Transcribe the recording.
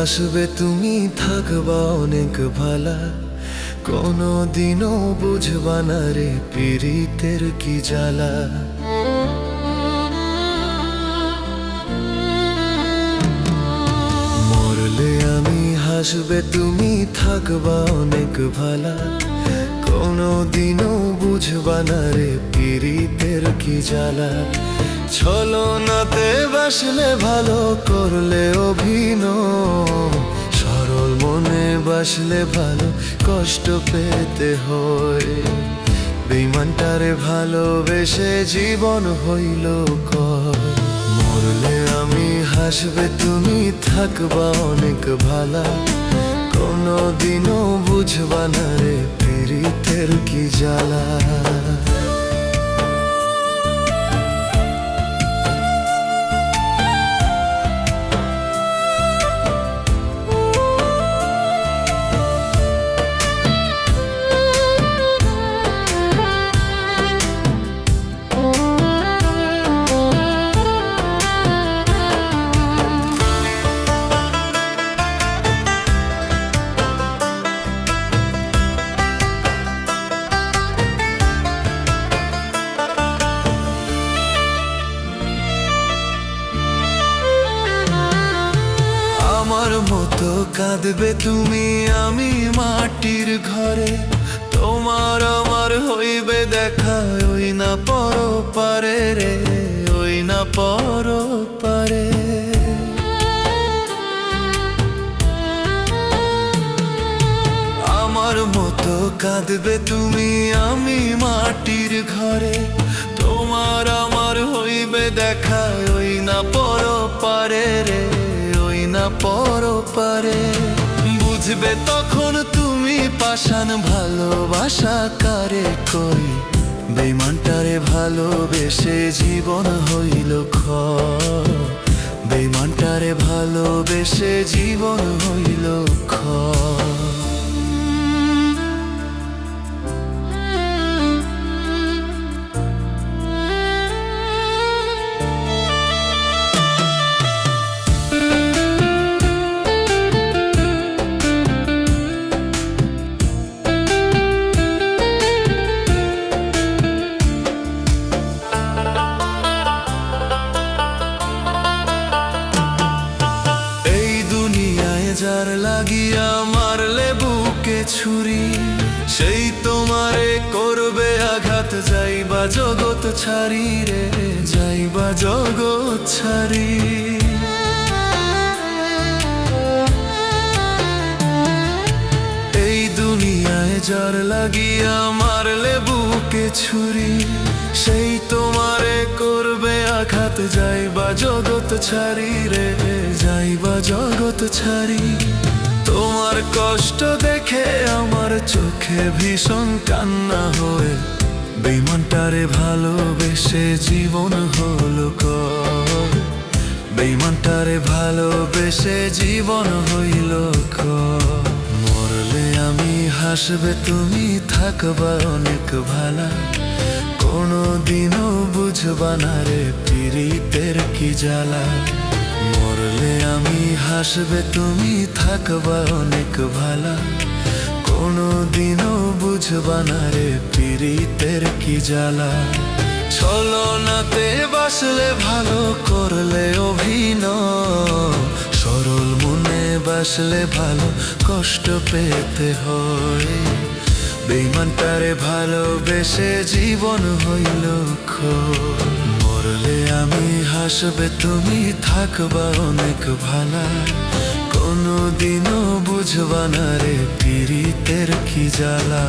হাসবে তুমি থাকবা অনেক ভালা, কোনো দিনও বুঝবা না রে পীড়িতের কি জ্বালা। মরলে আমি হাসবে তুমি থাকবা অনেক ভালা, কোনো দিনও বুঝবা না রে পীড়িতের কি জ্বালা। ছলনাতে বাসলে ভালো করলে অভিনয়, সরল মনে বাসলে ভালো কষ্ট পেতে হয়। বেঈমানটারে ভালোবেসে জীবন হইল কয়। মরলে আমি হাসবে তুমি থাকবা অনেক ভালা, কোনো দিনও বুঝবা না রে পীড়িতের কি জ্বালা। আমার মতো কাঁদবে তুমি আমি মাটির ঘরে, তোমার আমার হইবে দেখা ওই না পরপারে রে, ওই না পরপারে। আমার মতো কাঁদবে তুমি আমি মাটির ঘরে, তোমার আমার হইবে দেখা ওই না পরপারে রে, না পরপারে। বুঝবে তখন তুমি পাষাণ ভালোবাসা কারে কই, বেঈমানটারে ভালোবেসে জীবন হইল ক্ষয়। বেঈমানটারে ভালোবেসে জীবন হইল ক্ষয়। যার লাগিয়া মারলে বুকে ছুরি, সেই তোমারে করবে আঘাত, যাইবা জগৎ ছাড়ি রে, যাইবা জগৎ ছাড়ি। এই দুনিয়ায় যার লাগিয়া মারলে বুকে ছুরি, সেই তোমারে করবে আঘাত, যাইবা জগৎ ছাড়ি রে, যাইবা জগৎ ছাড়ি। তোমার কষ্ট দেখে আমার চোখে ভীষণ কান্না হয়ে, বেঈমানটারে ভালোবেসে জীবন হলো ক্ষয়। বেঈমানটারে ভালোবেসে জীবন হইল ক্ষয়। মরলে আমি হাসবে তুমি থাকবা অনেক ভালা, কোনো দিনও বুঝবা না রে পীড়িতের কি জ্বালা। মরলে আমি হাসবে তুমি থাকবা অনেক ভালা, কোনো দিনও বুঝবা না রে পীড়িতের কি জ্বালা। ছলনাতে বাসলে ভালো করলে অভিনয়, সরল মনে বাসলে ভালো কষ্ট পেতে হয়। বেঈমানটারে ভালোবেসে জীবন হইল ক্ষয়। মরলে আমি হাসবে তুমি থাকবা অনেক ভালা, কোনো দিনও বুঝবা না রে পীড়িতের কি জ্বালা।